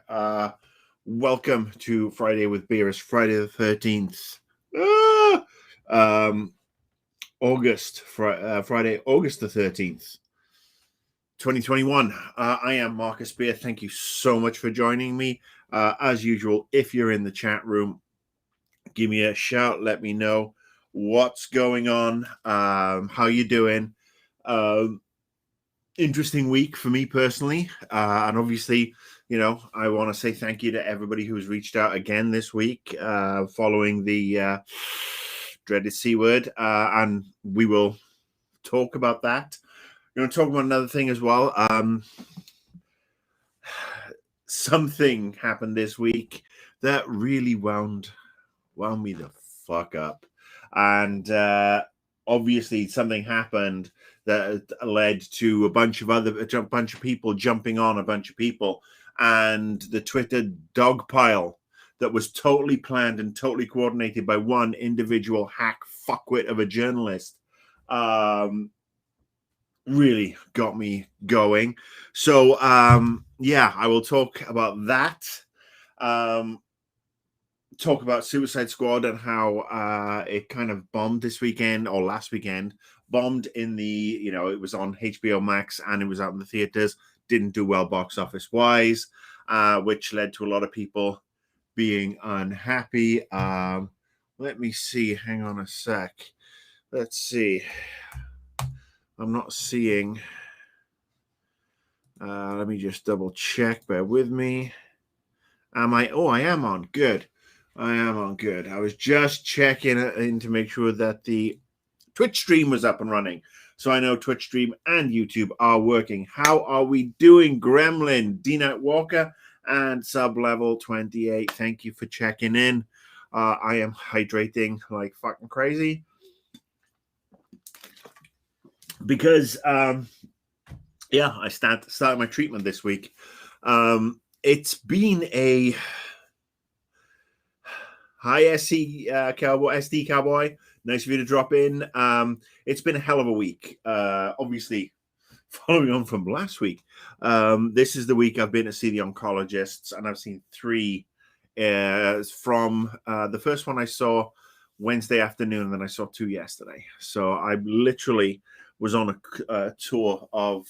Uh, Welcome to Friday with Beer. It's Friday the 13th. Ah! Um, Friday, August the 13th, 2021. I am Marcus Beer. Thank you so much for joining me. As usual, if you're in the chat room, give me a shout. Let me know what's going on, how you doing. Um, Interesting week for me personally, and obviously, I want to say thank you to everybody who's reached out again this week, following the dreaded C word, and we will talk about that. We're going to talk about another thing as well. Something happened this week that really wound me the fuck up, and obviously something happened that led to a bunch of people jumping on a bunch of people, and the Twitter dogpile that was totally planned and totally coordinated by one individual hack fuckwit of a journalist really got me going. So yeah, I will talk about that. Talk about Suicide Squad and how it kind of bombed this weekend or last weekend. Bombed in the, it was on HBO Max and it was out in the theaters. Didn't do well box office wise, which led to a lot of people being unhappy. Let me see. Hang on a sec. Let's see. I'm not seeing. Let me just double check. Bear with me. Am I? Oh, I am on. Good. I am on good. I was just checking in to make sure that the Twitch stream was up and running. So I know Twitch stream and YouTube are working. How are we doing, Gremlin, D-Night Walker, and Sub-Level 28? Thank you for checking in. I am hydrating like fucking crazy. Because, yeah, I started my treatment this week. It's been a... Hi, SD Cowboy. Nice of you to drop in. It's been a hell of a week. Obviously, following on from last week, this is the week I've been to see the oncologists, and I've seen three. From the first one I saw Wednesday afternoon, and then I saw two yesterday. So I literally was on a tour of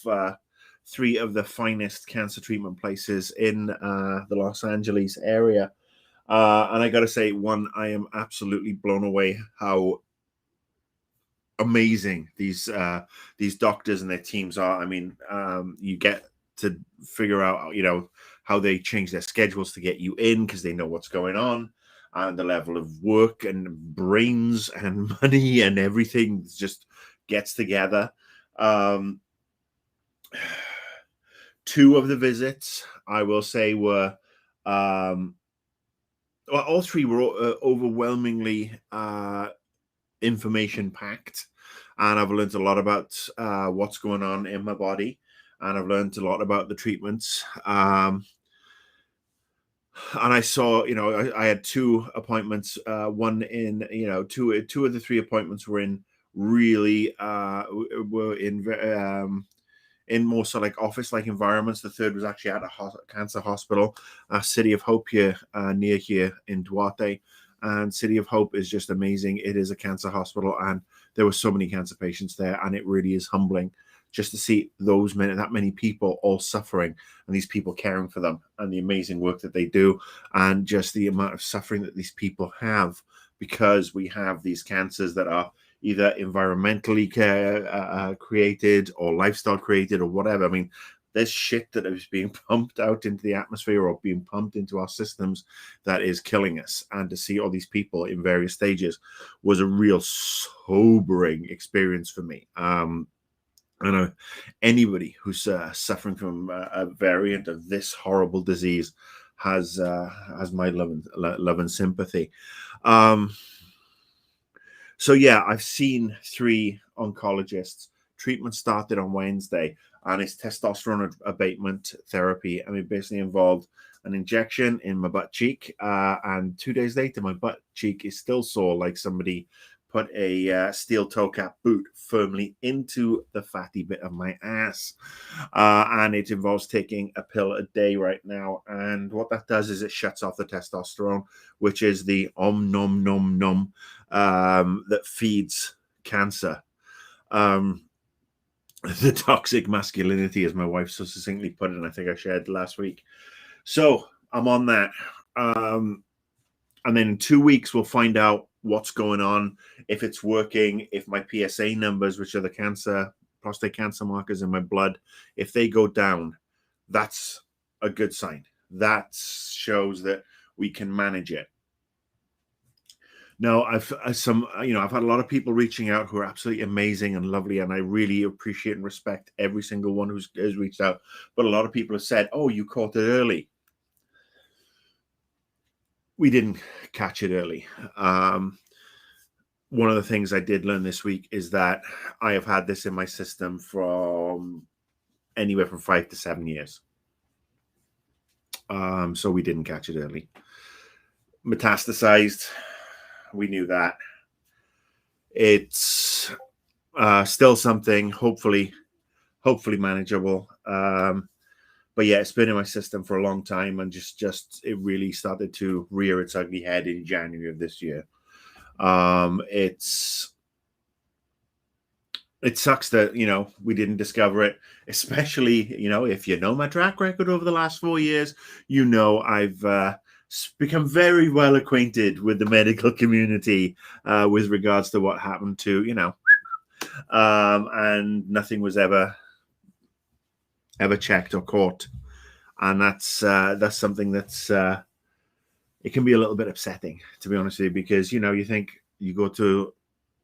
three of the finest cancer treatment places in the Los Angeles area. And I got to say, one, I am absolutely blown away how amazing these doctors and their teams are. I mean, you get to figure out, how they change their schedules to get you in because they know what's going on, and the level of work and brains and money and everything just gets together. Two of the visits, I will say, were all three were overwhelmingly information packed, and I've learned a lot about what's going on in my body, and I've learned a lot about the treatments. And I saw, I had two appointments. One in, two of the three appointments were in really were in more so like office-like environments. The third was actually at a cancer hospital, City of Hope here, near here in Duarte. And City of Hope is just amazing. It is a cancer hospital, and there were so many cancer patients there, and it really is humbling just to see that many people all suffering, and these people caring for them, and the amazing work that they do, and just the amount of suffering that these people have because we have these cancers that are either environmentally created or lifestyle created or whatever. I mean, there's shit that is being pumped out into the atmosphere or being pumped into our systems that is killing us. And to see all these people in various stages was a real sobering experience for me. I know anybody who's suffering from a variant of this horrible disease has my love and sympathy. So yeah, I've seen three oncologists. Treatment started on Wednesday, and it's testosterone abatement therapy. I mean, basically involved an injection in my butt cheek, and 2 days later, my butt cheek is still sore, like somebody put a steel toe cap boot firmly into the fatty bit of my ass. And it involves taking a pill a day right now. And what that does is it shuts off the testosterone, which is the nom nom nom that feeds cancer. The toxic masculinity, as my wife so succinctly put it, and I think I shared last week. So I'm on that. And then in 2 weeks, we'll find out what's going on, if it's working, if my PSA numbers, which are the prostate cancer markers in my blood, if they go down, that's a good sign. That shows that we can manage it. Now, I've had a lot of people reaching out who are absolutely amazing and lovely, and I really appreciate and respect every single one who's reached out. But a lot of people have said, "Oh, you caught it early." We didn't catch it early. One of the things I did learn this week is that I have had this in my system from anywhere from 5 to 7 years. So we didn't catch it early. Metastasized. We knew that. It's still something hopefully manageable. But yeah, it's been in my system for a long time, and just it really started to rear its ugly head in January of this year. It sucks that, we didn't discover it, especially, if you know my track record over the last 4 years, I've become very well acquainted with the medical community with regards to what happened to, and nothing was ever checked or caught. And that's something that's it can be a little bit upsetting, to be honest with you, because you think you go to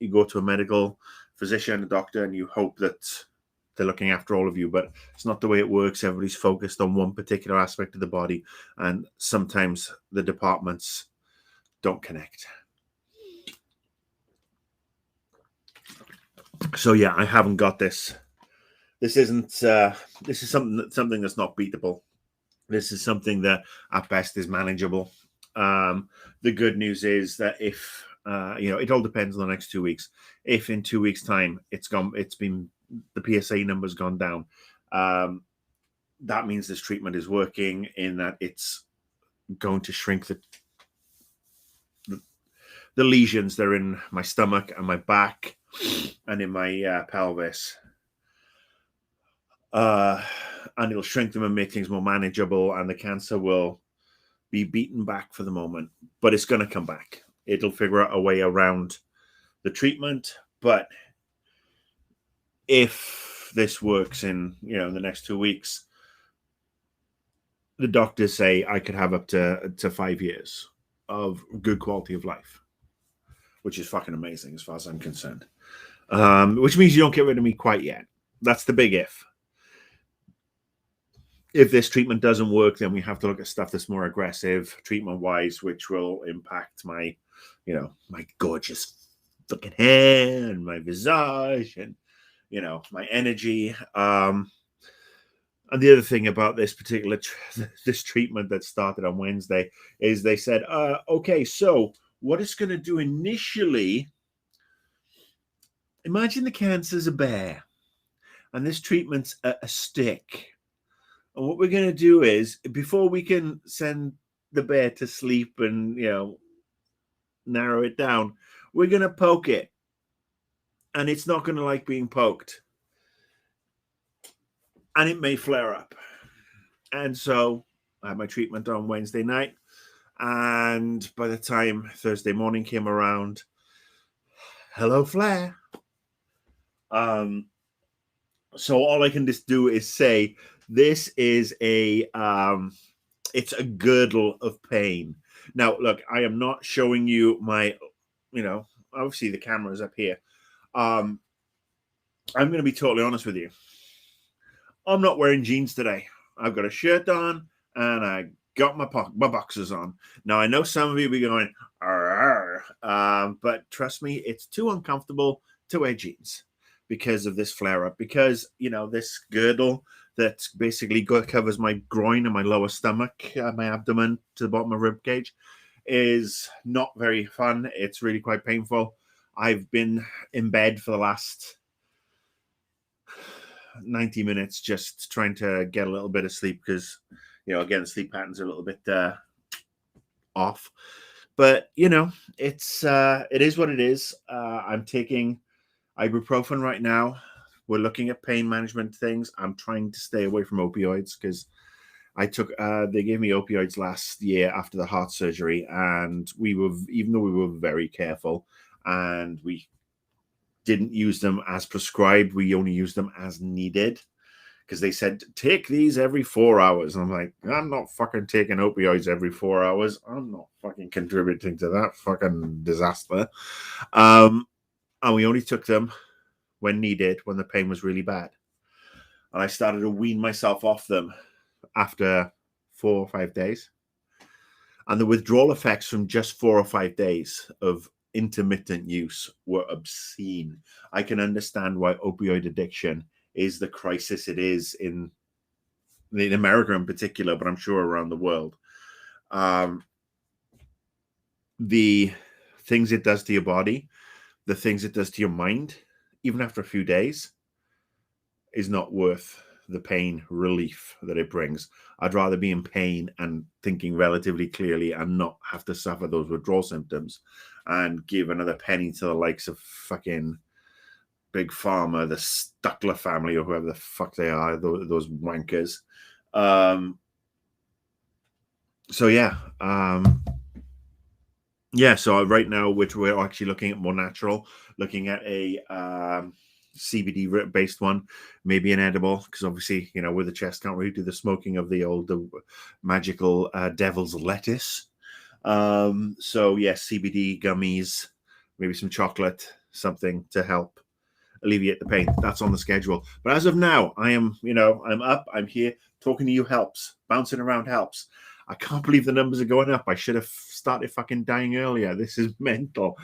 a medical physician, a doctor, and you hope that they're looking after all of you, but it's not the way it works. Everybody's focused on one particular aspect of the body, and sometimes the departments don't connect. So yeah, I haven't got this. This isn't. This is something that's not beatable. This is something that at best is manageable. The good news is that if it all depends on the next 2 weeks. If in 2 weeks' time the PSA number's gone down, that means this treatment is working, in that it's going to shrink the lesions that are in my stomach and my back and in my pelvis. And it'll shrink them and make things more manageable, and the cancer will be beaten back for the moment, but it's going to come back. It'll figure out a way around the treatment. But if this works in the next 2 weeks, the doctors say I could have up to 5 years of good quality of life, which is fucking amazing as far as I'm concerned. Which means you don't get rid of me quite yet. That's the big if. If this treatment doesn't work, then we have to look at stuff that's more aggressive treatment-wise, which will impact my, my gorgeous fucking hair and my visage and, my energy. And the other thing about this particular this treatment that started on Wednesday is they said, okay, so what it's going to do initially, imagine the cancer's a bear and this treatment's a stick. And what we're going to do is, before we can send the bear to sleep and, narrow it down, we're going to poke it. And it's not going to like being poked. And it may flare up. And so I had my treatment on Wednesday night. And by the time Thursday morning came around, hello, flare. So all I can just do is say, this is it's a girdle of pain. Now, look, I am not showing you my, obviously the camera's up here. I'm going to be totally honest with you. I'm not wearing jeans today. I've got a shirt on and I got my boxers on. Now, I know some of you will be going, but trust me, it's too uncomfortable to wear jeans because of this flare-up, because, this girdle that basically covers my groin and my lower stomach, my abdomen to the bottom of my rib cage, is not very fun. It's really quite painful. I've been in bed for the last 90 minutes just trying to get a little bit of sleep because, again, sleep patterns are a little bit off. But, it is what it is. I'm taking ibuprofen right now. We're looking at pain management things. I'm trying to stay away from opioids because they gave me opioids last year after the heart surgery, and even though we were very careful and we didn't use them as prescribed, we only used them as needed because they said take these every 4 hours. And I'm like, I'm not fucking taking opioids every 4 hours. I'm not fucking contributing to that fucking disaster. And we only took them when needed, when the pain was really bad. And I started to wean myself off them after 4 or 5 days. And the withdrawal effects from just 4 or 5 days of intermittent use were obscene. I can understand why opioid addiction is the crisis it is in America in particular, but I'm sure around the world. The things it does to your body, the things it does to your mind, even after a few days, is not worth the pain relief that it brings. I'd rather be in pain and thinking relatively clearly and not have to suffer those withdrawal symptoms and give another penny to the likes of fucking Big Pharma, the Stuckler family, or whoever the fuck they are, those wankers. So right now, which we're actually looking at more natural, looking at a CBD based one, maybe an edible, because obviously, with the chest, can't really do the smoking of the old magical devil's lettuce. CBD gummies, maybe some chocolate, something to help alleviate the pain. That's on the schedule. But as of now, I am, I'm up, I'm here, talking to you helps, bouncing around helps. I can't believe the numbers are going up. I should have started fucking dying earlier. This is mental.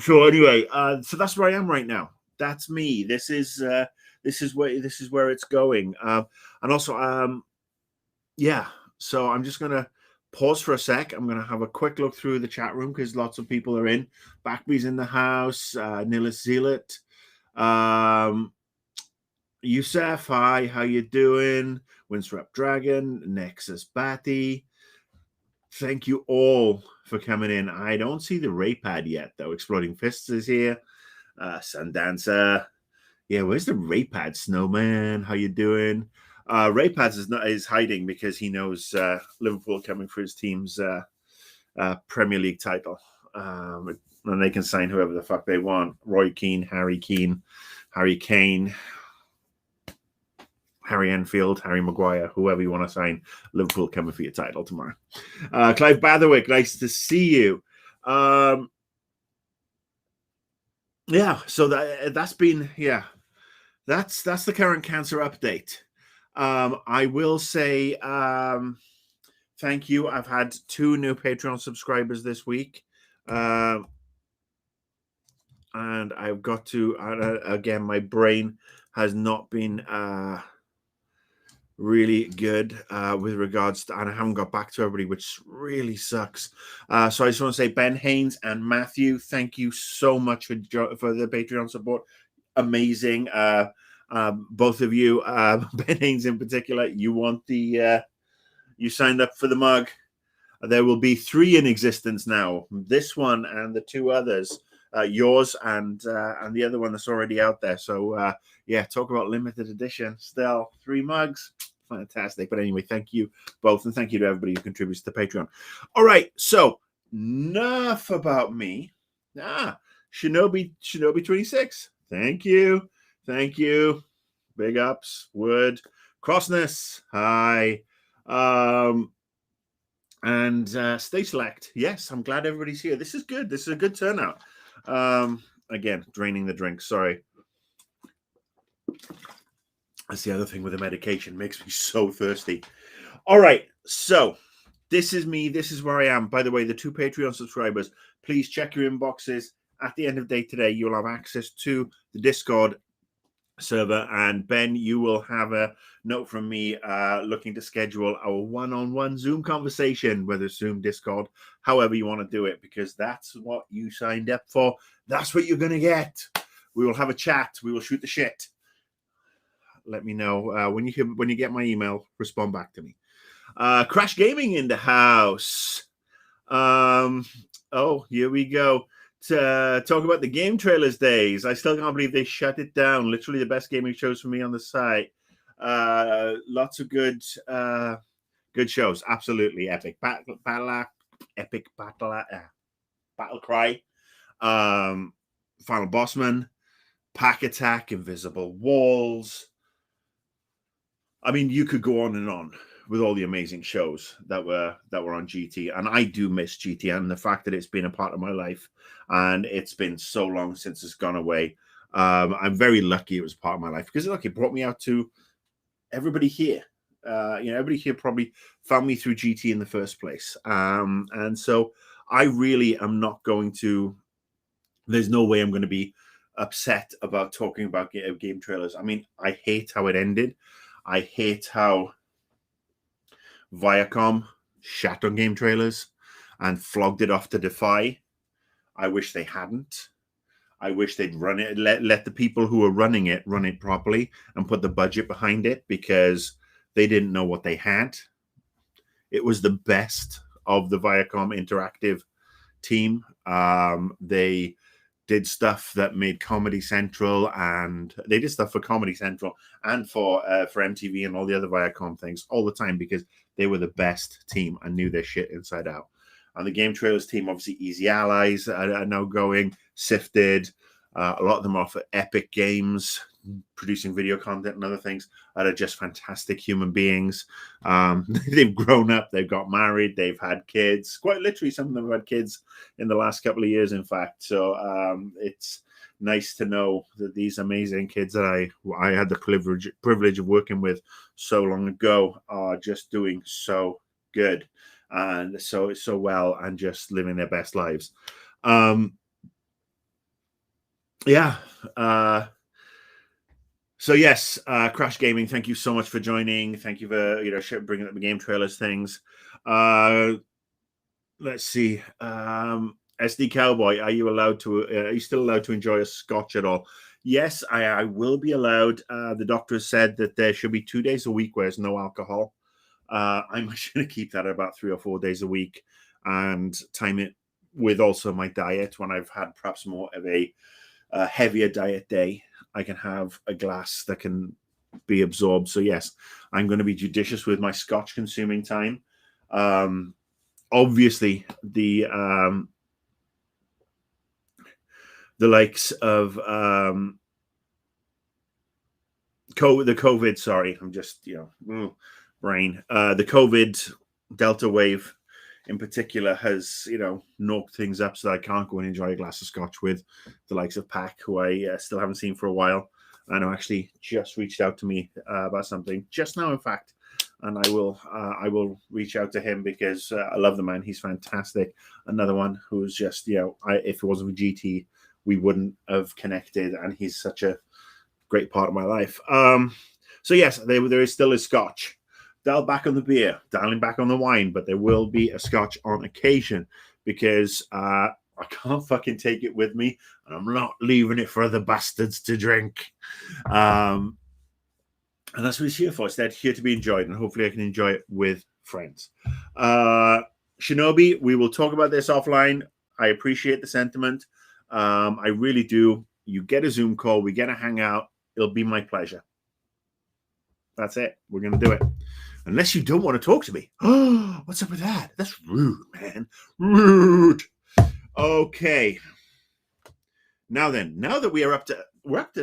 So anyway, so that's where I am right now. That's me. This is where it's going. And also, so I'm just gonna pause for a sec. I'm gonna have a quick look through the chat room because lots of people are in. Backby's in the house. Nilis Zealot. Yusef, hi, how you doing? Windswept Dragon, Nexus Batty. Thank you all for coming in. I don't see the Raypad yet, though. Exploding Fists is here. Sundancer. Yeah, where's the Raypad? Snowman, how you doing? Raypad is hiding because he knows Liverpool coming for his team's Premier League title. And they can sign whoever the fuck they want. Roy Keane, Harry Kane, Harry Enfield, Harry Maguire, whoever you want to sign. Liverpool coming for your title tomorrow. Clive Batherwick, nice to see you. So that's been, that's the current cancer update. I will say thank you. I've had 2 new Patreon subscribers this week. And I've got to, again, my brain has not been really good with regards to, and I haven't got back to everybody, which really sucks. So I just want to say, Ben Haynes and Matthew, thank you so much for the Patreon support. Amazing. Both of you, Ben Haynes in particular, you signed up for the mug. There will be 3 in existence now. This one and the 2 others, yours and the other one that's already out there. So talk about limited edition. Still 3 mugs. Fantastic. But anyway, thank you both, and thank you to everybody who contributes to Patreon. All right, so enough about me. Shinobi 26. Thank you. Big ups. Wood. Crossness. Hi. And Stay Select. Yes, I'm glad everybody's here. This is good. This is a good turnout. Again, draining the drink. Sorry. That's the other thing with the medication. Makes me so thirsty. All right. So this is me. This is where I am. By the way, the 2 Patreon subscribers, please check your inboxes. At the end of the day today, you'll have access to the Discord server. And Ben, you will have a note from me looking to schedule our one-on-one Zoom conversation, whether Zoom, Discord, however you want to do it, because that's what you signed up for. That's what you're going to get. We will have a chat. We will shoot the shit. Let me know when you get my email. Respond back to me. Crash Gaming in the house. Oh, here we go. To talk about the game trailers days. I still can't believe they shut it down. Literally the best gaming shows for me on the site. Lots of good shows. Absolutely epic. Epic Battle Cry. Final Bossman. Pack Attack. Invisible Walls. I mean, you could go on and on with all the amazing shows that were on GT, and I do miss GT, and the fact that it's been a part of my life, and it's been so long since it's gone away. I'm very lucky it was part of my life because look, it brought me out to everybody here. Everybody here probably found me through GT in the first place, and so I really am not going to. There's no way I'm going to be upset about talking about game trailers. I mean, I hate how it ended. I hate how Viacom shat on game trailers and flogged it off to Defy. I wish they hadn't. I wish they'd run it, let the people who are running it run it properly and put the budget behind it, because they didn't know what they had. It was the best of the Viacom Interactive team. They did stuff that made Comedy Central, and they did stuff for Comedy Central and for MTV and all the other Viacom things all the time, because they were the best team and knew their shit inside out. And the Game Trailers team, obviously Easy Allies are now going, Sifted. A lot of them are for Epic Games, producing video content and other things, that are just fantastic human beings. They've grown up, they've got married, they've had kids. Quite literally, some of them have had kids in the last couple of years, in fact. So it's nice to know that these amazing kids that I had the privilege of working with so long ago are just doing so good and so well and just living their best lives. So yes, Crash Gaming, thank you so much for joining. Thank you for bringing up the game trailers things. Let's see. SD Cowboy, are you still allowed to enjoy a scotch at all? Yes, I will be allowed. The doctor has said that there should be 2 days a week where there's no alcohol. I'm actually going to keep that at about 3 or 4 days a week and time it with also my diet. When I've had perhaps more of a heavier diet day, I can have a glass that can be absorbed. So yes, I'm going to be judicious with my scotch consuming time. Obviously, the likes of the COVID. Sorry, I'm just brain. The COVID Delta wave, in particular, has knocked things up so that I can't go and enjoy a glass of scotch with the likes of Pac, who I still haven't seen for a while, and who actually just reached out to me about something just now, in fact. And I will reach out to him because I love the man. He's fantastic. Another one who's just if it wasn't for GT, we wouldn't have connected, and he's such a great part of my life. So yes, there is still a scotch. Dial back on the beer, dialing back on the wine, but there will be a scotch on occasion because I can't fucking take it with me, and I'm not leaving it for other bastards to drink. And that's what it's here for. It's here to be enjoyed, and hopefully I can enjoy it with friends. Shinobi, we will talk about this offline. I appreciate the sentiment. I really do. You get a Zoom call, we get a hangout. It'll be my pleasure. That's it. We're going to do it. Unless you don't want to talk to me. Oh, what's up with that? That's rude, man. Rude. Okay. Now that we're up to,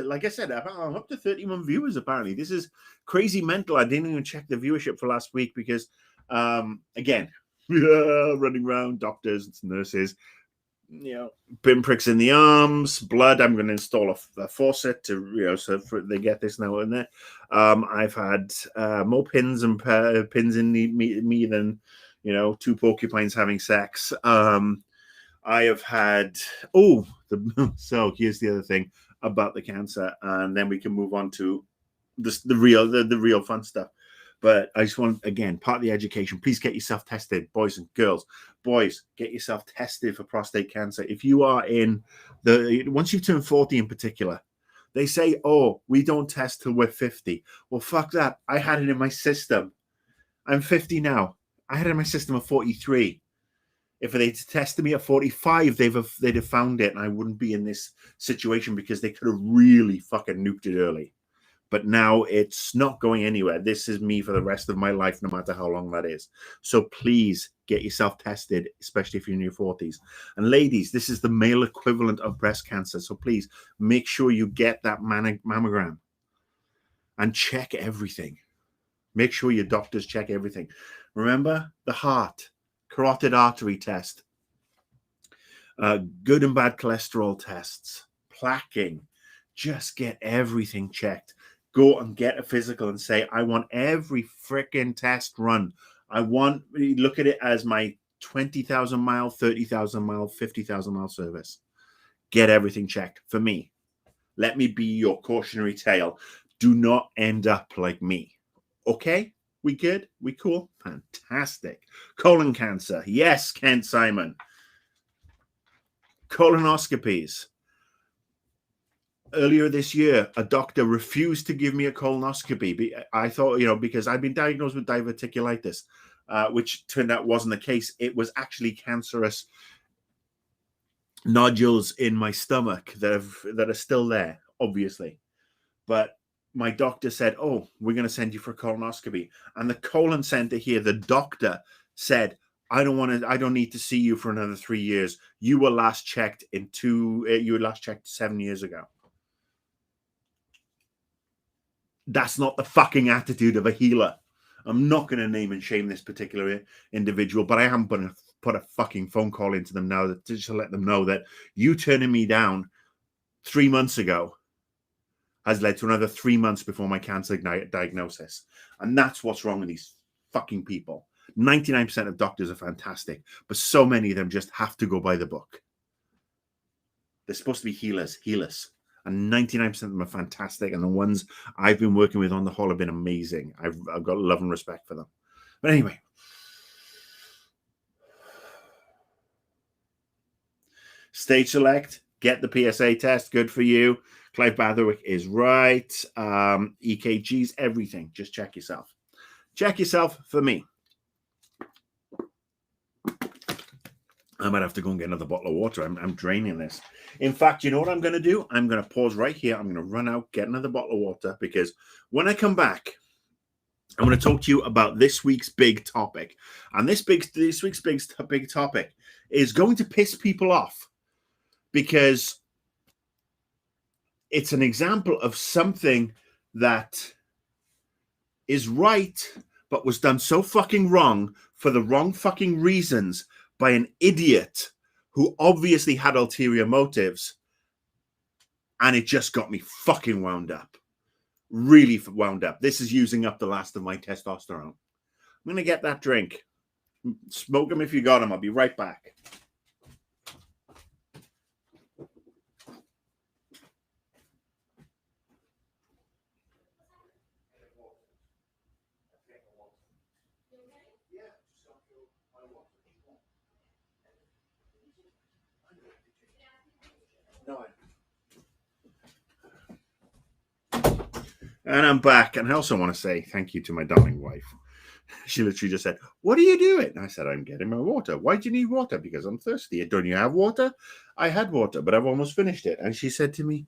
like I said, I'm up to 31 viewers, apparently. This is crazy mental. I didn't even check the viewership for last week because, again, running around, doctors, nurses, pinpricks in the arms, blood. I'm going to install a faucet to, so they get this now and there. I've had more pins and pins in me than, 2 porcupines having sex. I have had, so here's the other thing. about the cancer, and then we can move on to the real fun stuff. But I just want, again, part of the education, please get yourself tested, boys and girls. Boys, get yourself tested for prostate cancer. If you are once you've turned 40 in particular, they say, oh, we don't test till we're 50. Well, fuck that. I had it in my system. I'm 50 now. I had it in my system at 43. If they'd tested me at 45, they'd have found it, and I wouldn't be in this situation because they could have really fucking nuked it early. But now it's not going anywhere. This is me for the rest of my life, no matter how long that is. So please get yourself tested, especially if you're in your 40s. And ladies, this is the male equivalent of breast cancer. So please make sure you get that mammogram and check everything. Make sure your doctors check everything. Remember the heart, carotid artery test, good and bad cholesterol tests, plaquing. Just get everything checked. Go and get a physical and say, I want every freaking test run. Look at it as my 20,000 mile, 30,000 mile, 50,000 mile service. Get everything checked for me. Let me be your cautionary tale. Do not end up like me. Okay? We good? We cool? Fantastic. Colon cancer. Yes, Ken Simon. Colonoscopies. Earlier this year, a doctor refused to give me a colonoscopy. I thought, because I'd been diagnosed with diverticulitis, which turned out wasn't the case. It was actually cancerous nodules in my stomach that are still there, obviously. But my doctor said, oh, we're going to send you for a colonoscopy. And the colon center here, the doctor said, I don't need to see you for another 3 years. You were last checked 7 years ago. That's not the fucking attitude of a healer. I'm not going to name and shame this particular individual, but I am going to put a fucking phone call into them now to let them know that you turning me down 3 months ago has led to another 3 months before my cancer diagnosis. And that's what's wrong with these fucking people. 99% of doctors are fantastic, but so many of them just have to go by the book. They're supposed to be healers. And 99% of them are fantastic. And the ones I've been working with on the whole have been amazing. I've got love and respect for them. But anyway. Stage select. Get the PSA test. Good for you. Clive Batherwick is right. EKGs, everything. Just check yourself. Check yourself for me. I might have to go and get another bottle of water. I'm draining this. In fact, you know what I'm going to do? I'm going to pause right here. I'm going to run out, get another bottle of water, because when I come back, I'm going to talk to you about this week's big topic. And this week's big topic is going to piss people off, because it's an example of something that is right, but was done so fucking wrong for the wrong fucking reasons by an idiot who obviously had ulterior motives, and it just got me fucking wound up. Really wound up. This is using up the last of my testosterone. I'm going to get that drink. Smoke them if you got them. I'll be right back. And I'm back. And I also want to say thank you to my darling wife. She literally just said, what are you doing? And I said, I'm getting my water. Why do you need water? Because I'm thirsty. Don't you have water? I had water, but I've almost finished it. And she said to me,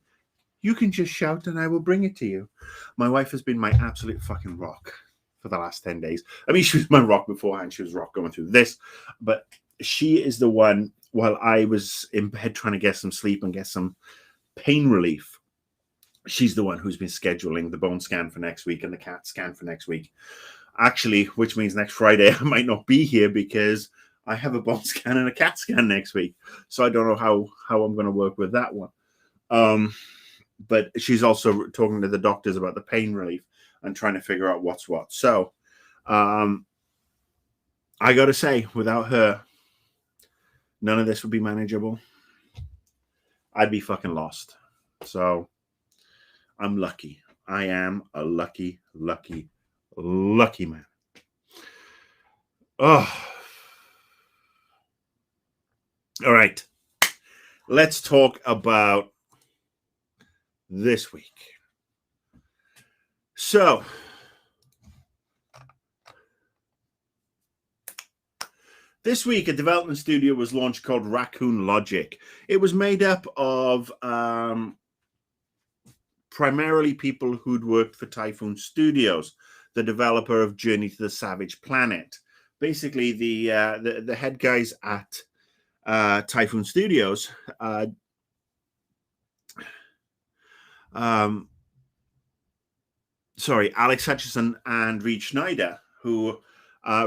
you can just shout and I will bring it to you. My wife has been my absolute fucking rock for the last 10 days. I mean, she was my rock beforehand. She was rock going through this. But she is the one, while I was in bed trying to get some sleep and get some pain relief, she's the one who's been scheduling the bone scan for next week and the CAT scan for next week. Actually, which means next Friday I might not be here because I have a bone scan and a CAT scan next week. So I don't know how I'm going to work with that one. But she's also talking to the doctors about the pain relief and trying to figure out what's what. So I got to say, without her, none of this would be manageable. I'd be fucking lost. So I'm lucky. I am a lucky man. Oh, all right. Let's talk about this week. So, this week, a development studio was launched called Raccoon Logic. It was made up of primarily people who'd worked for Typhoon Studios, the developer of Journey to the Savage Planet. Basically, the head guys at Typhoon Studios Alex Hutchison and Reed Schneider, who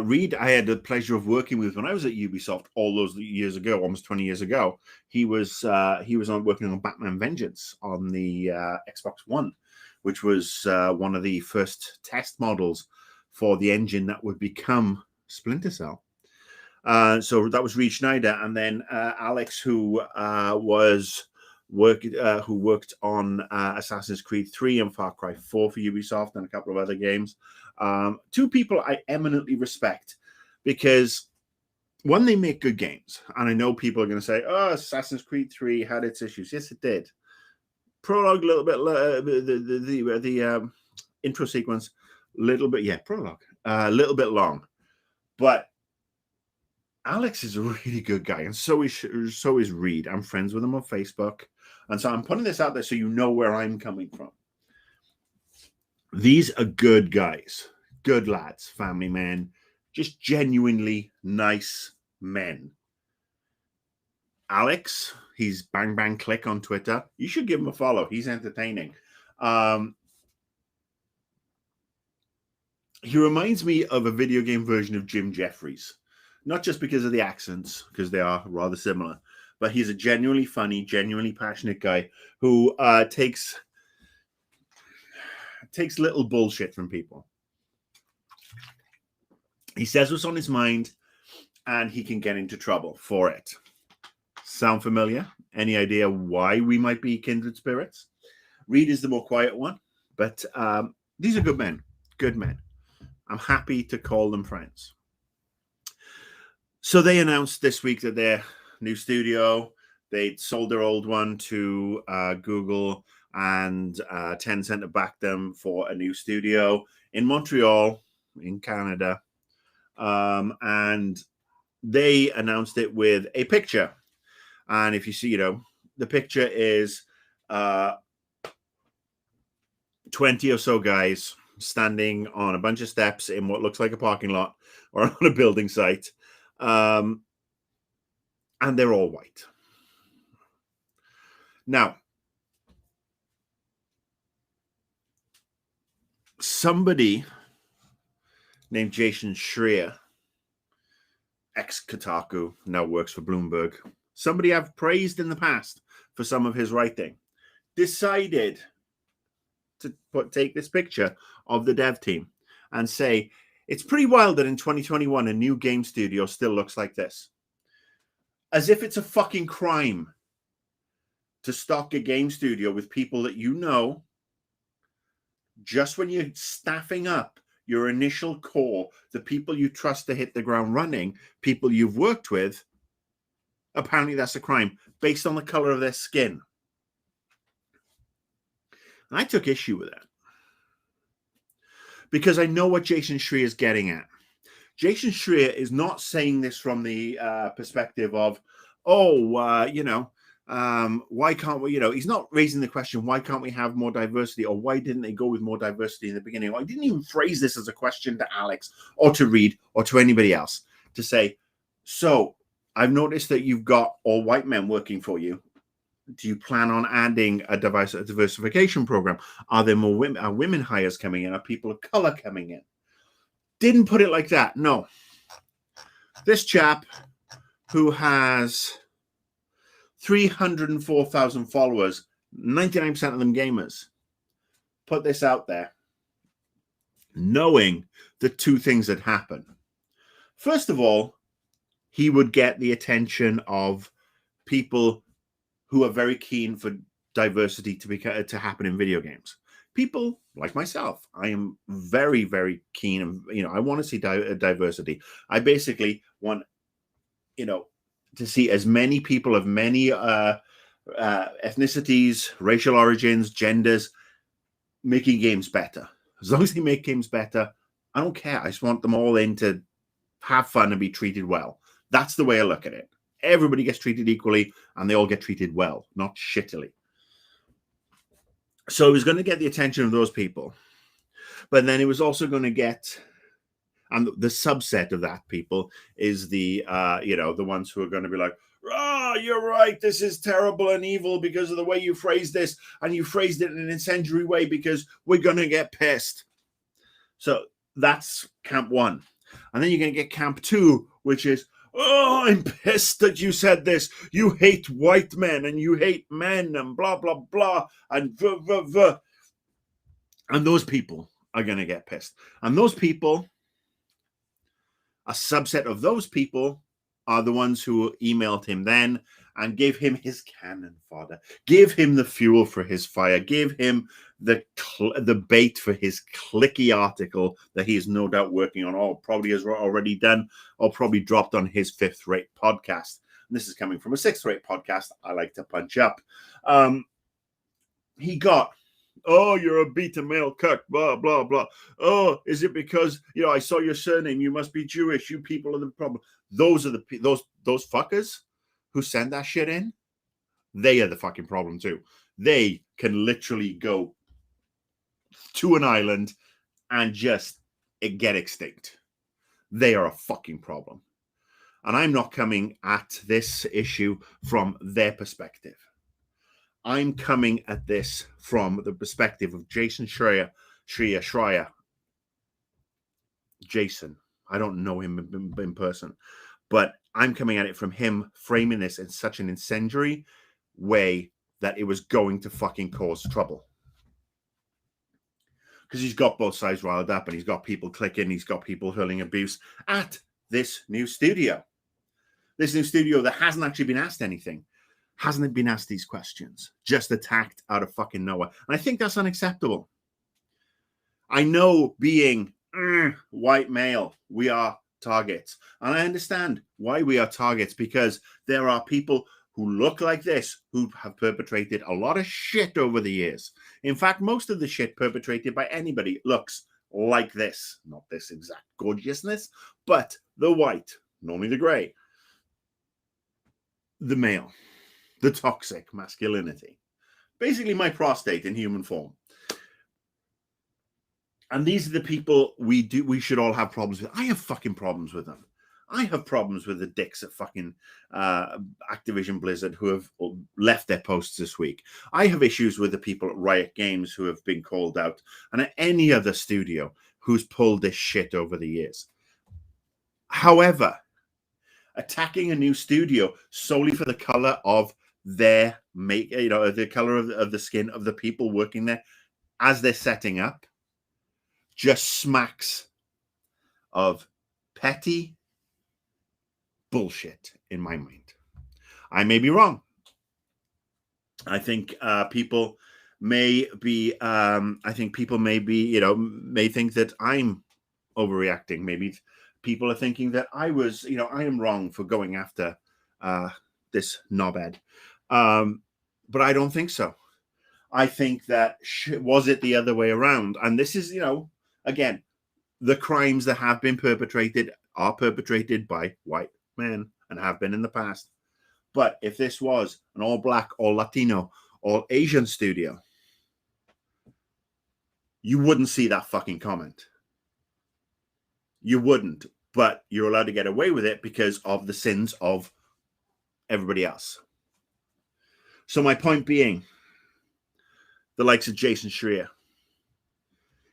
Reed I had the pleasure of working with when I was at Ubisoft all those years ago, almost 20 years ago. He was working on Batman Vengeance on the Xbox One, which was one of the first test models for the engine that would become Splinter Cell. So that was Reed Schneider, and then Alex, who worked on Assassin's Creed 3 and Far Cry 4 for Ubisoft and a couple of other games. Two people I eminently respect because, one, they make good games. And I know people are going to say, oh, Assassin's Creed 3 had its issues. Yes, it did. Prologue, a little bit, the intro sequence, prologue, a little bit long. But Alex is a really good guy, and so is Reed. I'm friends with him on Facebook, and so I'm putting this out there so you know where I'm coming from. These are good guys, good lads, family men, just genuinely nice men. Alex, he's Bang Bang Click on Twitter. You should give him a follow. He's entertaining. He reminds me of a video game version of Jim Jeffries. Not just because of the accents, because they are rather similar, but he's a genuinely funny, genuinely passionate guy who takes little bullshit from people. He says what's on his mind, and he can get into trouble for it. Sound familiar? Any idea why we might be kindred spirits? Reed is the more quiet one, but these are good men. Good men. I'm happy to call them friends. So they announced this week that their new studio, they'd sold their old one to Google, and Tencent to back them for a new studio in Montreal, in Canada. And they announced it with a picture. And if you see, the picture is 20 or so guys standing on a bunch of steps in what looks like a parking lot or on a building site. And they're all white. Now, somebody named Jason Schreier, ex-Kotaku, now works for Bloomberg, somebody I've praised in the past for some of his writing, decided to take this picture of the dev team and say, it's pretty wild that in 2021, a new game studio still looks like this. As if it's a fucking crime to stock a game studio with people that you know, just when you're staffing up your initial core, the people you trust to hit the ground running, people you've worked with, apparently that's a crime based on the color of their skin. I took issue with that because I know what Jason Schreier is getting at. Jason Schreier is not saying this from the perspective of, why can't we, he's not raising the question, why can't we have more diversity, or why didn't they go with more diversity in the beginning? Or I didn't even phrase this as a question to Alex or to Reed or to anybody else to say, so I've noticed that you've got all white men working for you. Do you plan on adding a diversification program? Are there more women? Are women hires coming in? Are people of color coming in? Didn't put it like that. No. This chap who has 304,000 followers, 99% of them gamers, put this out there knowing the two things that happen. First of all, he would get the attention of people who are very keen for diversity to happen in video games. People like myself, I am very, very keen, and I want to see diversity. I basically want, to see as many people of many ethnicities, racial origins, genders making games better. As long as they make games better, I don't care. I just want them all in to have fun and be treated well. That's the way I look at it. Everybody gets treated equally, and they all get treated well, not shittily. So it was going to get the attention of those people. But then it was also going to get, and the subset of that people is the ones who are going to be like, you're right, this is terrible and evil because of the way you phrased this, and you phrased it in an incendiary way because we're going to get pissed. So that's camp one. And then you're going to get camp two, which is, I'm pissed that you said this. You hate white men and you hate men and blah, blah, blah. And And those people are going to get pissed. And those people, a subset of those people, are the ones who emailed him then and gave him his cannon fodder, give him the fuel for his fire, give him the bait for his clicky article that he is no doubt working on, or probably has already done, or probably dropped on his fifth-rate podcast. And this is coming from a sixth-rate podcast I like to punch up. He got, you're a beta male cuck, blah, blah, blah. Oh, is it because, I saw your surname, you must be Jewish, you people are the problem. Those are those fuckers who send that shit in. They are the fucking problem too. They can literally go to an island and just get extinct. They are a fucking problem. And I'm not coming at this issue from their perspective. I'm coming at this from the perspective of Jason Schreier. Jason. I don't know him in person, but I'm coming at it from him framing this in such an incendiary way that it was going to fucking cause trouble. Because he's got both sides riled up, and he's got people clicking, he's got people hurling abuse at this new studio. This new studio that hasn't actually been asked anything. Hasn't been asked these questions. Just attacked out of fucking nowhere. And I think that's unacceptable. I know being white male, we are targets. And I understand why we are targets, because there are people who look like this who have perpetrated a lot of shit over the years. In fact, most of the shit perpetrated by anybody looks like this. Not this exact gorgeousness, but the white, normally the gray, the male, the toxic masculinity. Basically my prostate in human form. And these are the people we should all have problems with. I have fucking problems with them. I have problems with the dicks at fucking Activision Blizzard who have left their posts this week. I have issues with the people at Riot Games who have been called out, and at any other studio who's pulled this shit over the years. However, attacking a new studio solely for the color of their the color of the skin of the people working there as they're setting up, just smacks of petty bullshit in my mind. I may be wrong. I think people may be. I think people may be. May think that I'm overreacting. Maybe people are thinking that I was. I am wrong for going after this knobhead. But I don't think so. I think that was it the other way around. And this is, again, the crimes that have been perpetrated are perpetrated by white men and have been in the past. But if this was an all black, all Latino, all Asian studio, you wouldn't see that fucking comment. You wouldn't. But you're allowed to get away with it because of the sins of everybody else. So my point being, the likes of Jason Schreier,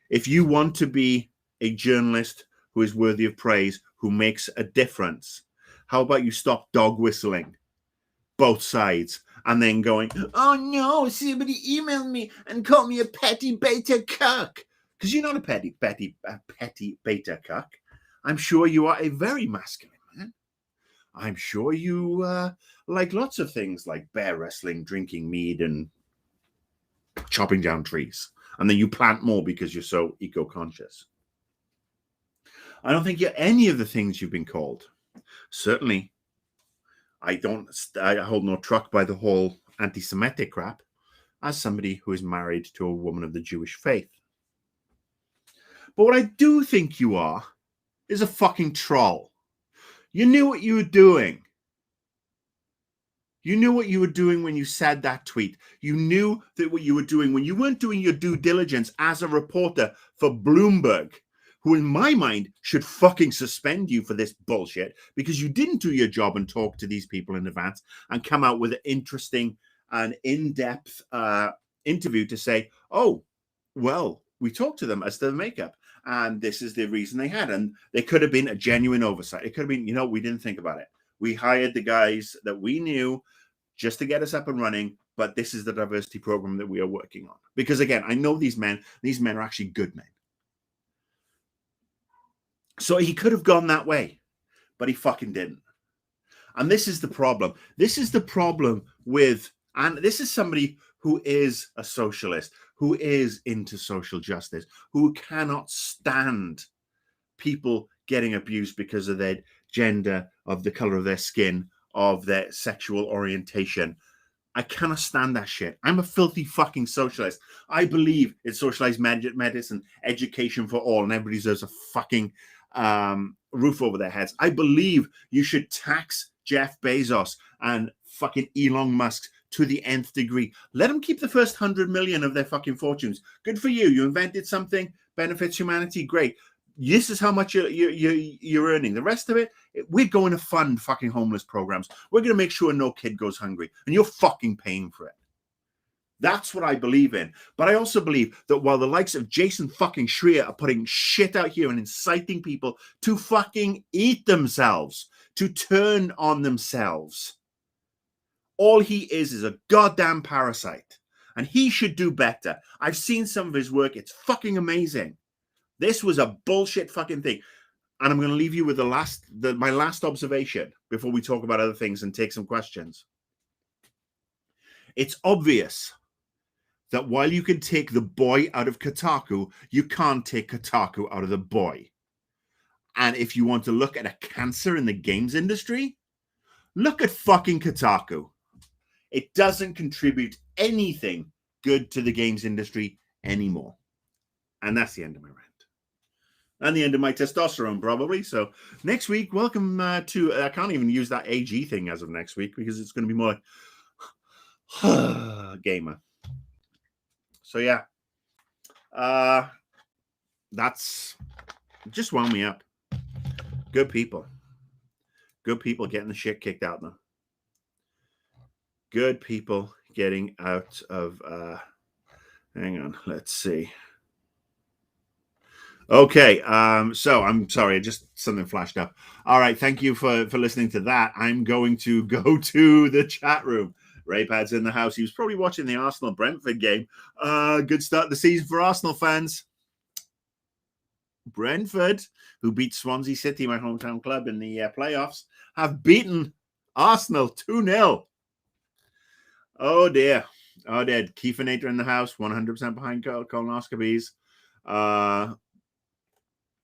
if you want to be a journalist who is worthy of praise, who makes a difference, how about you stop dog whistling both sides and then going, oh no, somebody emailed me and called me a petty beta cuck. Because you're not a petty beta cuck. I'm sure you are a very masculine man. I'm sure you like lots of things like bear wrestling, drinking mead, and chopping down trees. And then you plant more because you're so eco-conscious. I don't think you're any of the things you've been called. Certainly, I hold no truck by the whole anti-Semitic crap as somebody who is married to a woman of the Jewish faith. But what I do think you are is a fucking troll. You knew what you were doing. You knew what you were doing when you said that tweet. You knew that what you were doing when you weren't doing your due diligence as a reporter for Bloomberg, who in my mind should fucking suspend you for this bullshit because you didn't do your job and talk to these people in advance and come out with an interesting and in-depth interview to say, oh, well, we talked to them as to the makeup and this is the reason they had. And there could have been a genuine oversight. It could have been, we didn't think about it. We hired the guys that we knew just to get us up and running, but this is the diversity program that we are working on. Because again, I know these men are actually good men. So he could have gone that way, but he fucking didn't. And this is the problem. This is the problem with, and this is somebody who is a socialist, who is into social justice, who cannot stand people getting abused because of their gender, of the color of their skin, of their sexual orientation. I cannot stand that shit. I'm a filthy fucking socialist. I believe in socialized medicine, education for all, and everybody deserves a fucking roof over their heads. I believe you should tax Jeff Bezos and fucking Elon Musk to the nth degree. Let them keep the first 100 million of their fucking fortunes. Good for you. You invented something, benefits humanity. Great. This is how much you're earning. The rest of it, we're going to fund fucking homeless programs. We're going to make sure no kid goes hungry, and you're fucking paying for it. That's what I believe in. But I also believe that while the likes of Jason fucking Schreier are putting shit out here and inciting people to fucking eat themselves, to turn on themselves, all he is a goddamn parasite, and he should do better. I've seen some of his work. It's fucking amazing. This was a bullshit fucking thing. And I'm going to leave you with my last observation before we talk about other things and take some questions. It's obvious that while you can take the boy out of Kotaku, you can't take Kotaku out of the boy. And if you want to look at a cancer in the games industry, look at fucking Kotaku. It doesn't contribute anything good to the games industry anymore. And that's the end of my rant. And the end of my testosterone, probably. So next week, welcome to, I can't even use that AG thing as of next week because it's going to be more like gamer. So yeah, that's just wound me up. Good people getting the shit kicked out of them. Good people getting out of, hang on, let's see. Okay, so I'm sorry, just something flashed up. All right, thank you for listening to that. I'm going to go to the chat room. Raypad's in the house. He was probably watching the Arsenal-Brentford game. Good start to the season for Arsenal fans. Brentford, who beat Swansea City, my hometown club, in the playoffs, have beaten Arsenal 2-0. Oh, dear. Oh, dear. Kiefer in the house, 100% behind colonoscopies.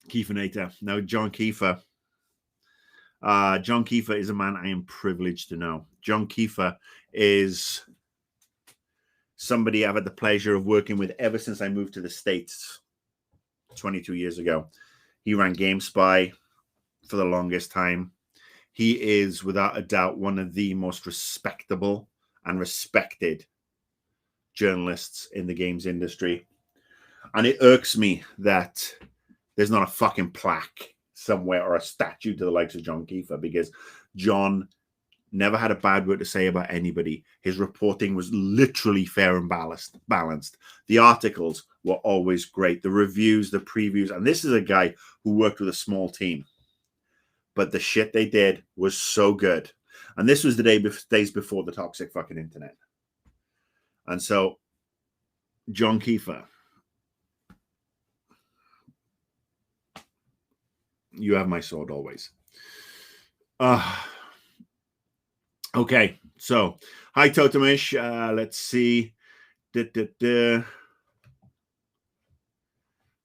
Kiefer. No, John Kiefer. John Kiefer is a man I am privileged to know. John Kiefer is somebody I've had the pleasure of working with ever since I moved to the States 22 years ago. He ran GameSpy for the longest time. He is, without a doubt, one of the most respectable and respected journalists in the games industry. And it irks me that there's not a fucking plaque somewhere or a statue to the likes of John Kiefer, because John never had a bad word to say about anybody. His reporting was literally fair and balanced. The articles were always great. The reviews, the previews. And this is a guy who worked with a small team. But the shit they did was so good. And this was the days before the toxic fucking internet. And so, John Kiefer, you have my sword always. Okay, so hi Totemish. Let's see.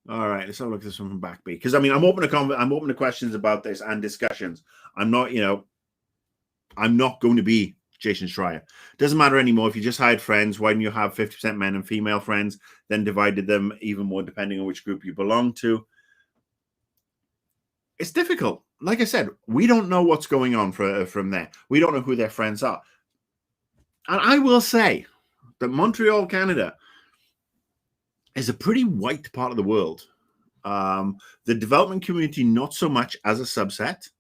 All right, let's have a look at this one from Backbeat. Because I mean, I'm open to questions about this and discussions. I'm not going to be Jason Schreier. Doesn't matter anymore. If you just hired friends, why don't you have 50% men and female friends, then divided them even more depending on which group you belong to? It's difficult. Like I said, we don't know what's going on from there. We don't know who their friends are. And I will say that Montreal, Canada, is a pretty white part of the world. The development community, not so much as a subset.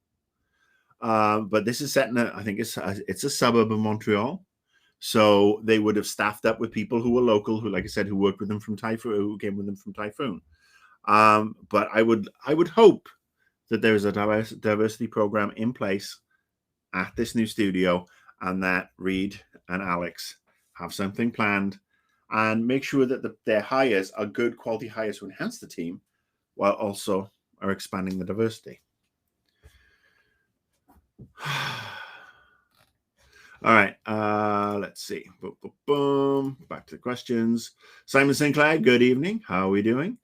But this is set in I think it's a suburb of Montreal. So they would have staffed up with people who were local, who, like I said, who worked with them from Typhoon, who came with them from Typhoon. But I would hope that there is a diversity program in place at this new studio, and that Reed and Alex have something planned and make sure that their hires are good quality hires to enhance the team while also are expanding the diversity. All right, let's see. Boom, boom, boom. Back to the questions. Simon Sinclair, good evening. How are we doing?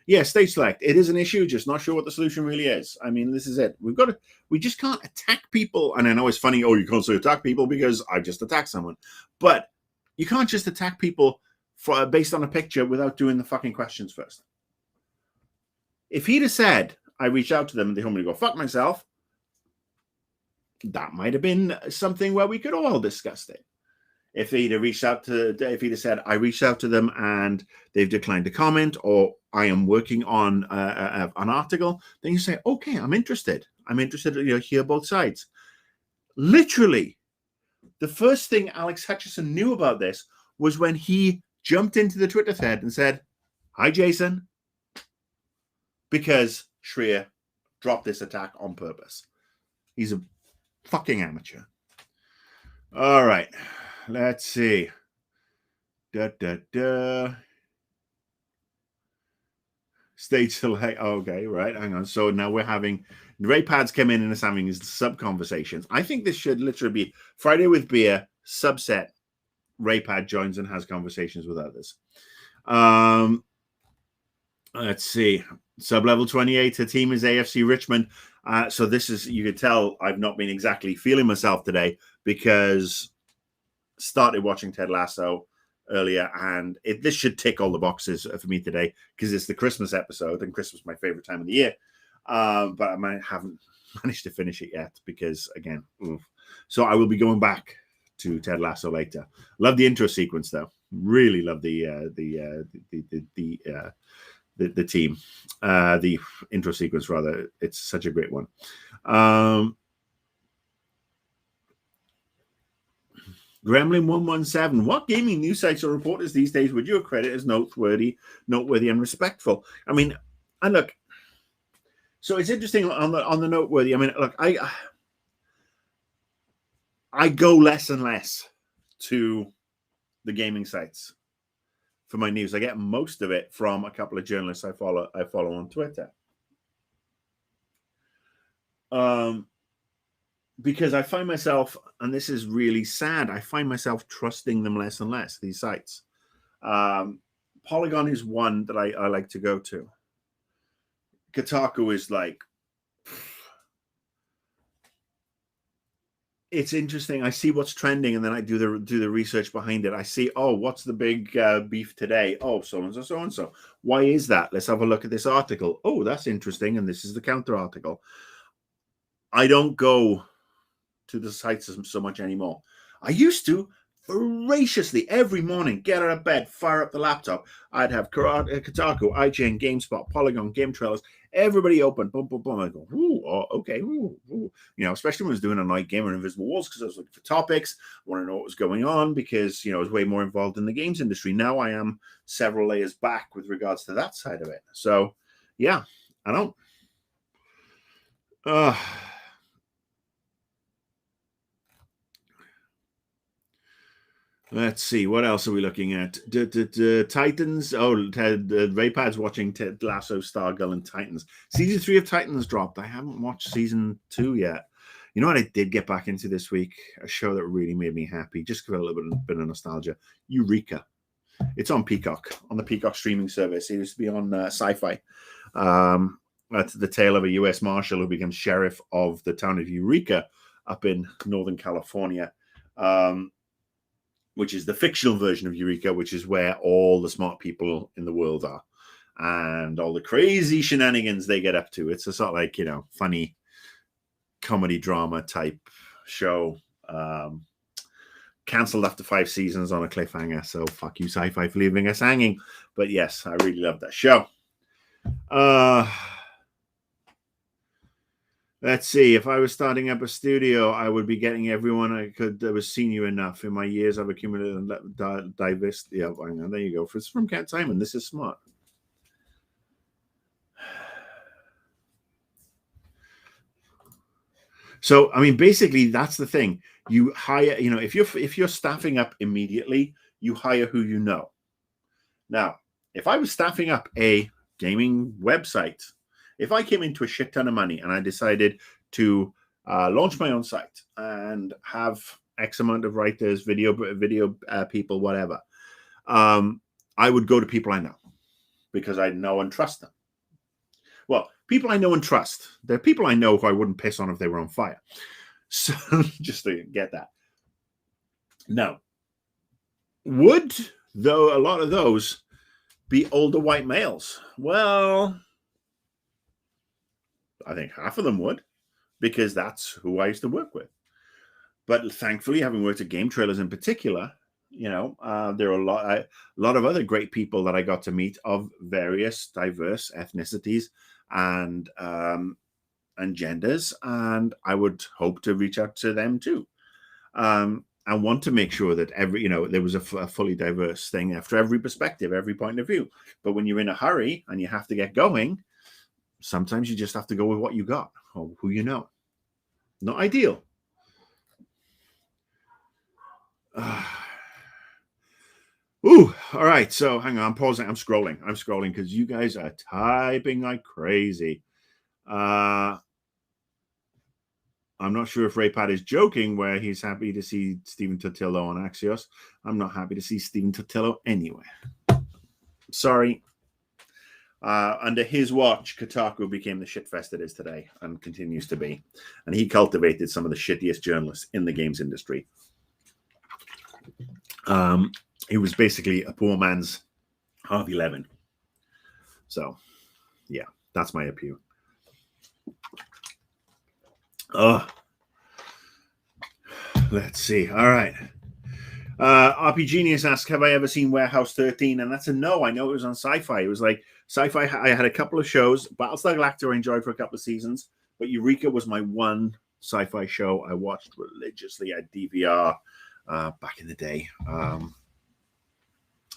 Yeah, stage select. It is an issue, just not sure what the solution really is. I mean, this is it. We just can't attack people. And I know it's funny, you can't say attack people because I just attacked someone. But you can't just attack people based on a picture without doing the fucking questions first. If he'd have said, I reached out to them and they told me to go fuck myself, that might have been something where we could all discussed it. If he'd have said, I reached out to them and they've declined to comment, or I am working on an article, then you say, okay, I'm interested. I'm interested to hear both sides. Literally, the first thing Alex Hutchison knew about this was when he jumped into the Twitter thread and said, hi, Jason, because Schreier dropped this attack on purpose. He's a fucking amateur. All right. Let's see. Stage select. Okay, right. Hang on. So now we're having Ray Pads come in and is having his sub conversations. I think this should literally be Friday with Beer subset. Ray Pad joins and has conversations with others. Let's see. Sub level 28. The team is AFC Richmond. So this is, you could tell I've not been exactly feeling myself today because started watching Ted Lasso earlier, and this should tick all the boxes for me today because it's the Christmas episode, and Christmas is my favorite time of the year. But I haven't managed to finish it yet because, again, so I will be going back to Ted Lasso later. Love the intro sequence though. Really love the team, the intro sequence rather. It's such a great one. Gremlin 117. What gaming news sites or reporters these days would you accredit as noteworthy and respectful? I mean, and look, so it's interesting on the noteworthy. I mean, look, I go less and less to the gaming sites for my news. I get most of it from a couple of journalists I follow on Twitter. Because I find myself, and this is really sad, I find myself trusting them less and less, these sites. Polygon is one that I like to go to. Kotaku is like, it's interesting. I see what's trending, and then I do the research behind it. I see, what's the big beef today? So-and-so, so-and-so. Why is that? Let's have a look at this article. Oh, that's interesting, and this is the counter article. I don't go to the sites so much anymore. I used to voraciously every morning get out of bed, fire up the laptop. I'd have Kotaku, IGN, GameSpot, Polygon, Game Trailers, everybody open. Boom, boom, boom. I go, okay. Especially when I was doing a night game on Invisible Walls because I was looking for topics. I want to know what was going on because, I was way more involved in the games industry. Now I am several layers back with regards to that side of it. So, yeah, I don't. Let's see. What else are we looking at? Titans. Raypad's watching Ted Lasso, Stargirl, and Titans. Season 3 of Titans dropped. I haven't watched season 2 yet. You know what I did get back into this week? A show that really made me happy, just for a little bit of nostalgia. Eureka. It's on Peacock, on the Peacock streaming service. It used to be on Sci-Fi. That's the tale of a U.S. Marshal who becomes sheriff of the town of Eureka up in Northern California, which is the fictional version of Eureka, which is where all the smart people in the world are and all the crazy shenanigans they get up to. It's a sort of like, funny comedy drama type show. Cancelled after 5 seasons on a cliffhanger, so fuck you, Sci-Fi, for leaving us hanging. But yes, I really love that show. Let's see. If I was starting up a studio, I would be getting everyone I could that was senior enough. In my years, I've accumulated and diversity. Yeah, there you go. It's from Cat Simon. This is smart. So, I mean, basically, that's the thing. You hire, if you're staffing up immediately, you hire who you know. Now, if I was staffing up a gaming website, if I came into a shit ton of money and I decided to launch my own site and have X amount of writers, video people, whatever, I would go to people I know because I know and trust them. Well, people I know and trust. They're people I know who I wouldn't piss on if they were on fire. So just to get that. Now, would, though, a lot of those be older white males? Well, I think half of them would, because that's who I used to work with. But thankfully, having worked at Game Trailers in particular, there are a lot of other great people that I got to meet of various diverse ethnicities and genders, and I would hope to reach out to them too. I want to make sure that there was a fully diverse thing after every perspective, every point of view. But when you're in a hurry and you have to get going, sometimes you just have to go with what you got or who you know. Not ideal. Ooh, all right. So hang on, I'm pausing. I'm scrolling because you guys are typing like crazy. I'm not sure if Raypad is joking where he's happy to see Stephen Totilo on Axios. I'm not happy to see Stephen Totilo anywhere. Sorry. Under his watch, Kotaku became the shitfest it is today and continues to be. And he cultivated some of the shittiest journalists in the games industry. He was basically a poor man's Harvey Levin. So, yeah, that's my appeal. Let's see. All right. RP Genius asks, have I ever seen Warehouse 13? And that's a no. I know it was on Sci-Fi. It was like Sci-Fi. I had a couple of shows. Battlestar Galactica I enjoyed for a couple of seasons. But Eureka was my one Sci-Fi show I watched religiously at DVR back in the day.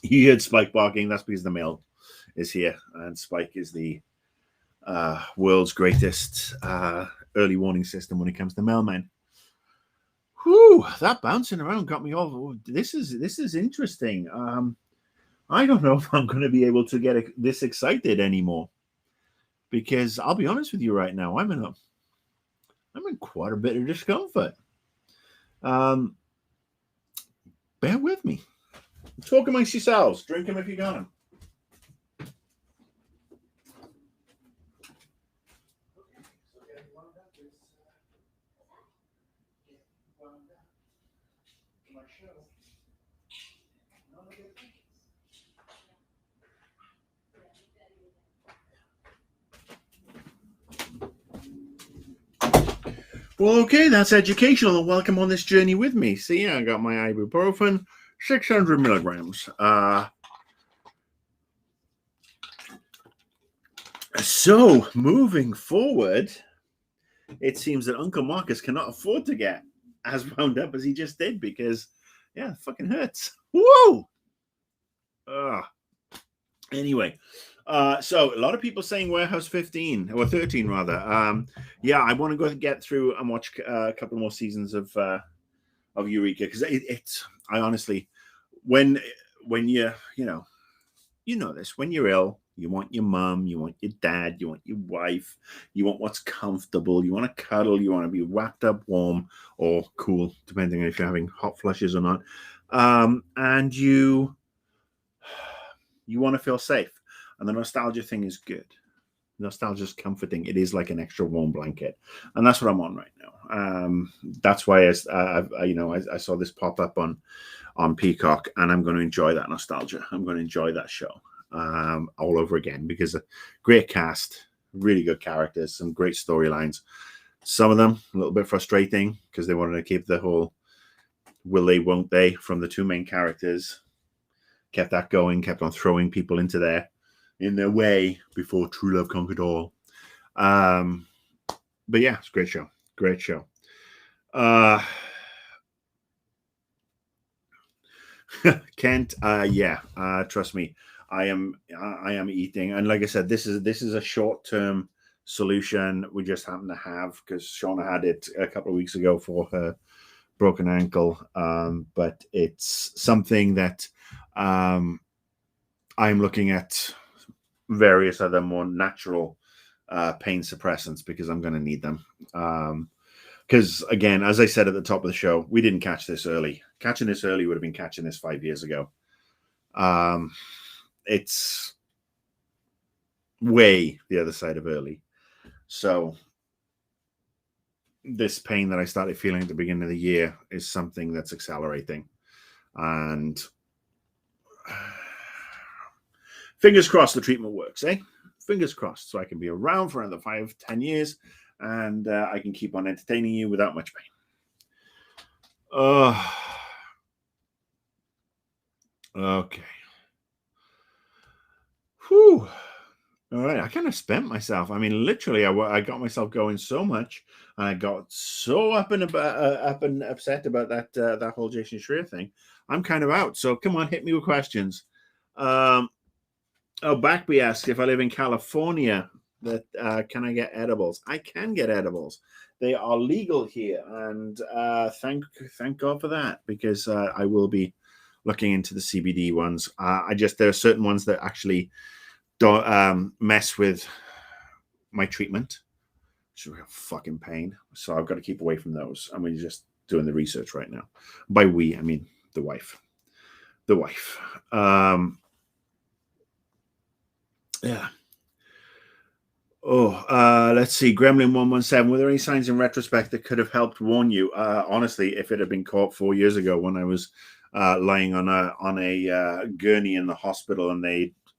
You heard Spike barking. That's because the mail is here. And Spike is the world's greatest early warning system when it comes to mailmen. Whew, that bouncing around got me all. This is interesting. I don't know if I'm going to be able to get this excited anymore, because I'll be honest with you right now, I'm in quite a bit of discomfort. Bear with me. Talk amongst yourselves. Drink them if you got them. Well, okay, that's educational, and welcome on this journey with me. See, I got my ibuprofen, 600 milligrams. So, moving forward, it seems that Uncle Marcus cannot afford to get as wound up as he just did, because, yeah, it fucking hurts. Whoa! Anyway, so a lot of people saying Warehouse 15 or 13 rather. Yeah, I want to go and get through and watch a couple more seasons of Eureka, because it's I honestly, when you know this, when you're ill You want your mum, you want your dad, you want your wife, you want what's comfortable, you want to cuddle, you want to be wrapped up warm or cool, depending on if you're having hot flushes or not. And you want to feel safe. And the nostalgia thing is good. Nostalgia is comforting. It is like an extra warm blanket, and that's what I'm on right now. That's why I saw this pop up on Peacock, and I'm going to enjoy that nostalgia. I'm going to enjoy that show all over again because a great cast, really good characters, some great storylines. Some of them a little bit frustrating because they wanted to keep the whole will they, won't they from the two main characters. Kept that going, kept on throwing people in their way before true love conquered all. But yeah, it's a great show. Great show. Kent, trust me, I am eating, and like I said, this is a short term solution we just happen to have because Shauna had it a couple of weeks ago for her broken ankle, but it's something that I'm looking at various other more natural pain suppressants because I'm going to need them. Because again, as I said at the top of the show, we didn't catch this early. Catching this early would have been catching this 5 years ago. It's way the other side of early. So this pain that I started feeling at the beginning of the year is something that's accelerating. And fingers crossed the treatment works, eh? Fingers crossed, so I can be around for another 5-10 years and I can keep on entertaining you without much pain. Okay. Whew. All right, I kind of spent myself. I mean, literally, I got myself going so much, and I got so up and upset about that whole Jason Schreier thing. I'm kind of out. So come on, hit me with questions. Backby asks if I live in California, that can I get edibles? I can get edibles. They are legal here, and thank God for that because I will be looking into the CBD ones. There are certain ones that actually don't mess with my treatment, which is a fucking pain. So I've got to keep away from those. I'm just doing the research right now. By we, I mean the wife. The wife. Yeah. Let's see. Gremlin 117. Were there any signs in retrospect that could have helped warn you? Honestly, if it had been caught 4 years ago when I was lying on a gurney in the hospital, and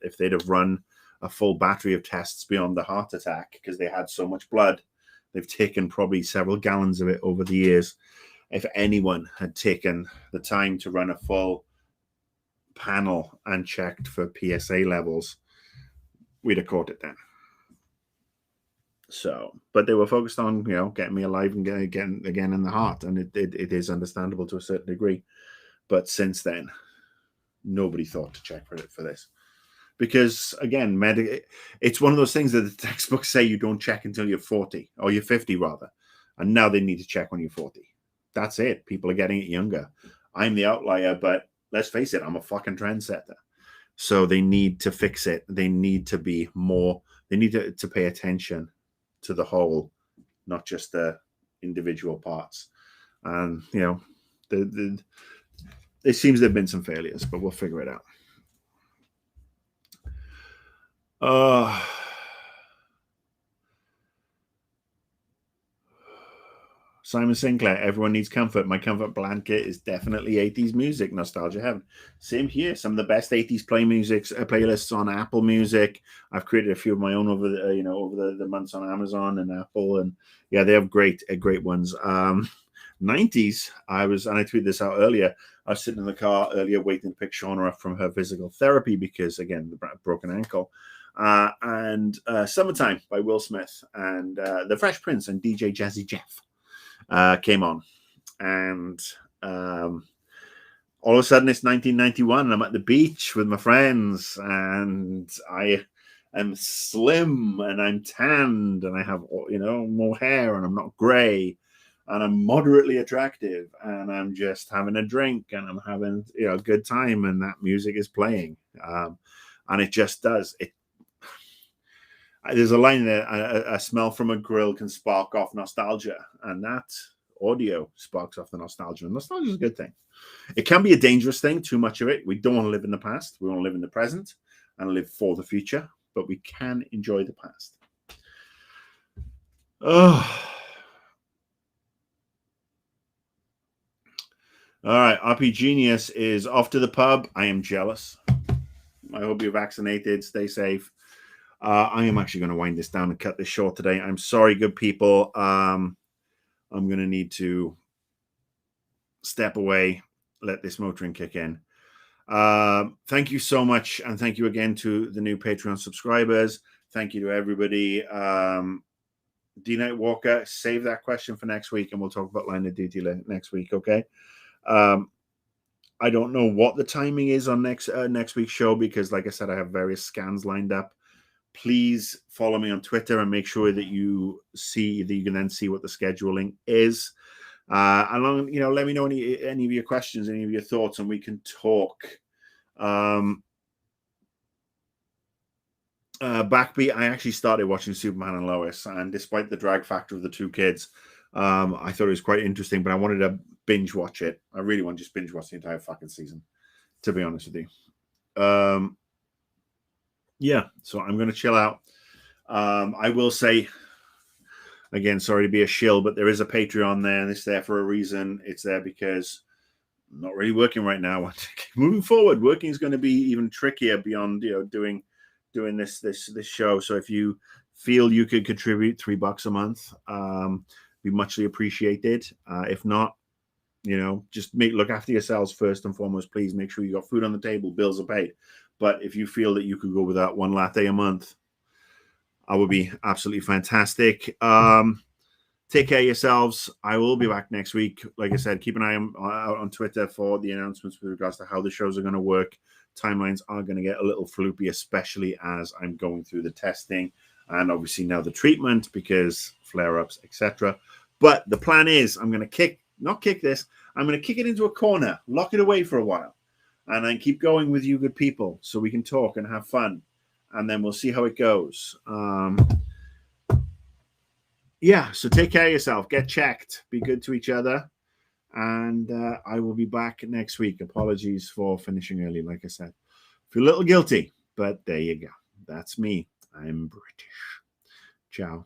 if they'd have run a full battery of tests beyond the heart attack because they had so much blood, they've taken probably several gallons of it over the years. If anyone had taken the time to run a full panel and checked for PSA levels, we'd have caught it then. So, but they were focused on, getting me alive and getting again in the heart. And it is understandable to a certain degree. But since then, nobody thought to check for this. Because again, it's one of those things that the textbooks say you don't check until you're 40 or you're 50 rather. And now they need to check when you're 40. That's it. People are getting it younger. I'm the outlier, but let's face it, I'm a fucking trendsetter. So they need to fix it. They need to be more, they need to pay attention to the whole, not just the individual parts. And, it seems there have been some failures, but we'll figure it out. Simon Sinclair, everyone needs comfort. My comfort blanket is definitely 80s music, nostalgia heaven. Same here. Some of the best 80s playlists on Apple Music. I've created a few of my own over the months on Amazon and Apple, and yeah, they have great ones. 90s, I tweeted this out earlier. I was sitting in the car earlier waiting to pick Shauna up from her physical therapy because, again, the broken ankle. And Summertime by Will Smith and The Fresh Prince and DJ Jazzy Jeff came on. And all of a sudden it's 1991 and I'm at the beach with my friends and I am slim and I'm tanned and I have, more hair and I'm not gray and I'm moderately attractive and I'm just having a drink and I'm having, a good time and that music is playing. And it just does. There's a line there, a smell from a grill can spark off nostalgia, and that audio sparks off the nostalgia. And nostalgia is a good thing. It can be a dangerous thing, too much of it. We don't want to live in the past. We want to live in the present and live for the future, but we can enjoy the past. Oh. All right, RP Genius is off to the pub. I am jealous. I hope you're vaccinated. Stay safe. I am actually going to wind this down and cut this short today. I'm sorry, good people. I'm going to need to step away, let this motoring kick in. Thank you so much, and thank you again to the new Patreon subscribers. Thank you to everybody. D Night Walker, save that question for next week, and we'll talk about Line of Duty next week. Okay. I don't know what the timing is on next week's show because, like I said, I have various scans lined up. Please follow me on Twitter and make sure that you can then see what the scheduling is. Let me know any of your questions, any of your thoughts, and we can talk. Backbeat, I actually started watching Superman and Lois, and despite the drag factor of the two kids, I thought it was quite interesting, but I wanted to binge watch it. I really want to just binge watch the entire fucking season, to be honest with you. Yeah, so I'm going to chill out. I will say, again, sorry to be a shill, but there is a Patreon there, and it's there for a reason. It's there because I'm not really working right now. Moving forward, working is going to be even trickier beyond doing this show. So if you feel you could contribute $3 a month, be muchly appreciated. If not, just look after yourselves first and foremost. Please make sure you got food on the table, bills are paid. But if you feel that you could go without one latte a month, I would be absolutely fantastic. Take care of yourselves. I will be back next week. Like I said, keep an eye out on Twitter for the announcements with regards to how the shows are going to work. Timelines are going to get a little floopy, especially as I'm going through the testing and obviously now the treatment because flare-ups, etc. But the plan is I'm going to I'm going to kick it into a corner, lock it away for a while, and then keep going with you good people so we can talk and have fun. And then we'll see how it goes. Yeah, so take care of yourself. Get checked. Be good to each other. And I will be back next week. Apologies for finishing early, like I said. Feel a little guilty, but there you go. That's me. I'm British. Ciao.